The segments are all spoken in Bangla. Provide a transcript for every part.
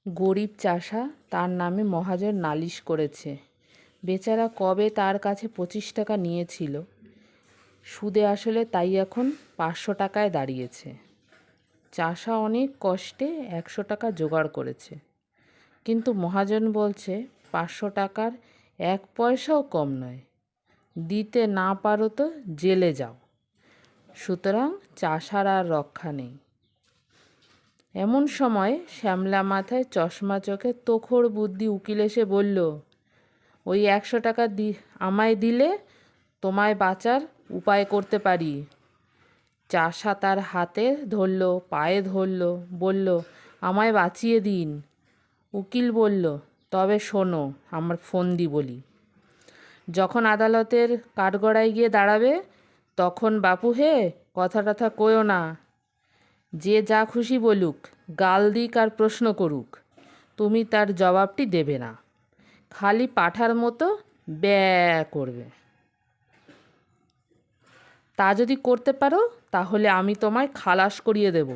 গরিব চাষা তার নামে মহাজন নালিশ করেছে। বেচারা কবে তার কাছে 25 টাকা নিয়েছিল, সুদে আসলে তাই এখন 500 টাকায় দাঁড়িয়েছে। চাষা অনেক কষ্টে 100 টাকা জোগাড় করেছে, কিন্তু মহাজন বলছে 500 টাকার 1 পয়সাও কম নয়, দিতে না পারো তো জেলে যাও। সুতরাং চাষার আর রক্ষা নেই। এমন সময় শ্যামলা মাথায় চশমা চোখে তোখড় বুদ্ধি উকিল এসে বলল, ওই 100 টাকা আমায় দিলে তোমায় বাঁচার উপায় করতে পারি। চাষা তার হাতে ধরল, পায়ে ধরল, বলল, আমায় বাঁচিয়ে দিন। উকিল বলল, তবে শোনো আমার ফন্দি বলি। যখন আদালতের কাঠগড়ায় গিয়ে দাঁড়াবে, তখন বাপু হে কথা টথা কয়ো না। যে যা খুশি বলুক, গাল দিক আর প্রশ্ন করুক, তুমি তার জবাবটি দেবে না, খালি পাঁঠার মতো ব্যয় করবে। তা যদি করতে পারো তাহলে আমি তোমায় খালাস করিয়ে দেব।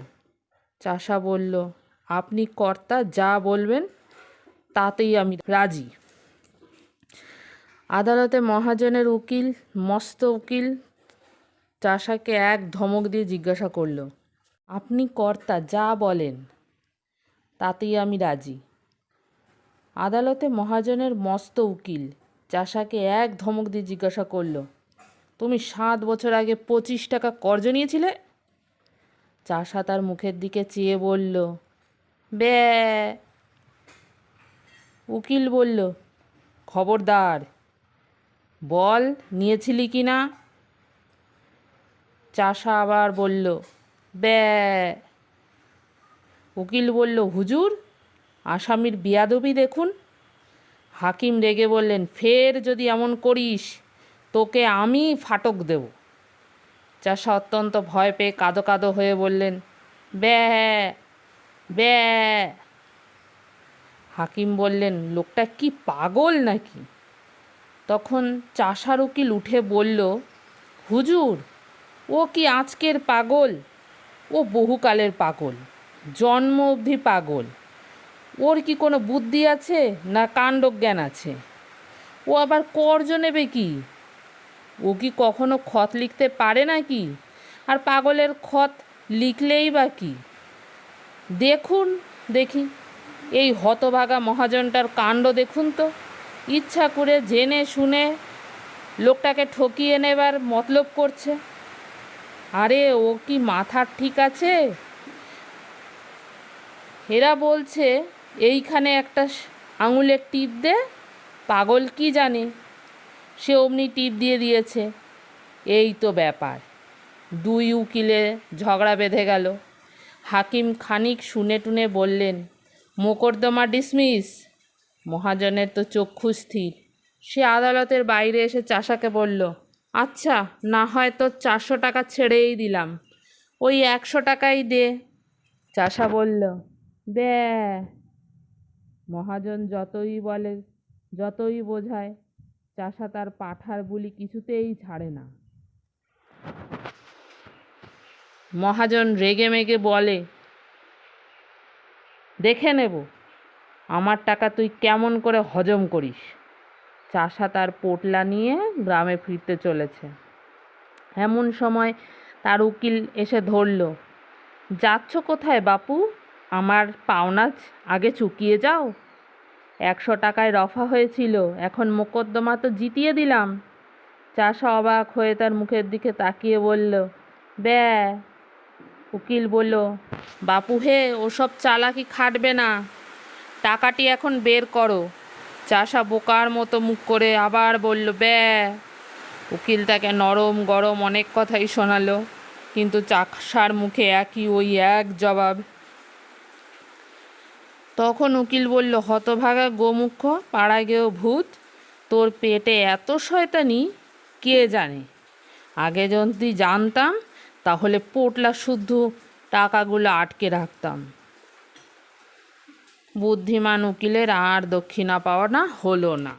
চাষা বলল, আপনি কর্তা যা বলবেন তাতেই আমি রাজি। আদালতে মহাজনের উকিল, মস্ত উকিল, চাষাকে এক ধমক দিয়ে জিজ্ঞাসা করল, আপনি কর্তা যা বলেন তাতেই আমি রাজি। আদালতে মহাজনের মস্ত উকিল চাষাকে এক ধমক দিয়ে জিজ্ঞাসা করল, তুমি 7 বছর আগে 25 টাকা কর্জ নিয়েছিলে? চাষা তার মুখের দিকে চেয়ে বলল, বে। উকিল বলল, খবরদার, বল নিয়েছিলি কি না? চাষা আবার বলল, বে। উকিল বলল, হুজুর, আসামির বেয়াদবি দেখুন। হাকিম রেগে বললেন, ফের যদি এমন করিস তোকে আমি ফাটক দেব। চাষা অত্যন্ত ভয় পেয়ে কাঁদো কাঁদো হয়ে বললেন, ব্যা ব্যা। হাকিম বললেন, লোকটা কি পাগল নাকি? তখন চাষার উকিল উঠে বলল, হুজুর, ও কি আজকের পাগল? ও বহুকালের পাগল, জন্ম অবধি পাগল। ওর কি কোনো বুদ্ধি আছে না কাণ্ডজ্ঞান আছে? ও আবার কর্জ নেবে কি? ও কি কখনো খত লিখতে পারে নাকি? আর পাগলের খত লিখলেই বা কি? দেখুন দেখি এই হতভাগা মহাজনটার কাণ্ড দেখুন তো। ইচ্ছা করে জেনে শুনে লোকটাকে ঠকিয়ে নেবার মতলব করছে। আরে ও কি মাথার ঠিক আছে? এরা বলছে এইখানে একটা আঙুলের টিপ দে, পাগল কি জানে, সে অমনি টিপ দিয়ে দিয়েছে। এই তো ব্যাপার। দুই উকিলে ঝগড়া বেঁধে গেল। হাকিম খানিক শুনে টুনে বললেন, মোকদ্দমা ডিসমিস। মহাজনের তো চক্ষু স্থির। সে আদালতের বাইরে এসে চাষাকে বলল, আচ্ছা, না হয় তো 400 টাকা ছেড়েই দিলাম, ওই 100 টাকাই দে। চাষা বলল, দে। মহাজন যতই বলে, যতই বোঝায়, চাষা তার পাঁঠার বুলি কিছুতেই ছাড়ে না। মহাজন রেগে মেগে বলে, দেখে নেব আমার টাকা তুই কেমন করে হজম করিস। চাষা তার পোটলা নিয়ে গ্রামে ফিরতে চলেছে। এমন সময় তার উকিল এসে ধরল, যাচ্ছ কোথায় বাপু? আমার পাওনা আগে চুকিয়ে যাও। 100 টাকায় রফা হয়েছিল, এখন মোকদ্দমা তো জিতিয়ে দিলাম। চাষা অবাক হয়ে তার মুখের দিকে তাকিয়ে বলল, ব্যা। উকিল বলল, বাপু হে, ওসব চালাকি খাটবে না, টাকাটি এখন বের করো। চাষা বোকার মতো মুখ করে আবার বলল, ব্যা। উকিল তাকে নরম গরম অনেক কথাই শোনালো, কিন্তু চাষার মুখে একই ওই এক জবাব। তখন উকিল বলল, হতভাগা গোমুখ, পাড়ায় গেও ভূত, তোর পেটে এত শয়তানি কে জানে। আগে যদি জানতাম তাহলে পোটলা শুদ্ধ টাকাগুলো আটকে রাখতাম। বুদ্ধিমান উকিলের আর দক্ষিণা পাওয়া না হলো না।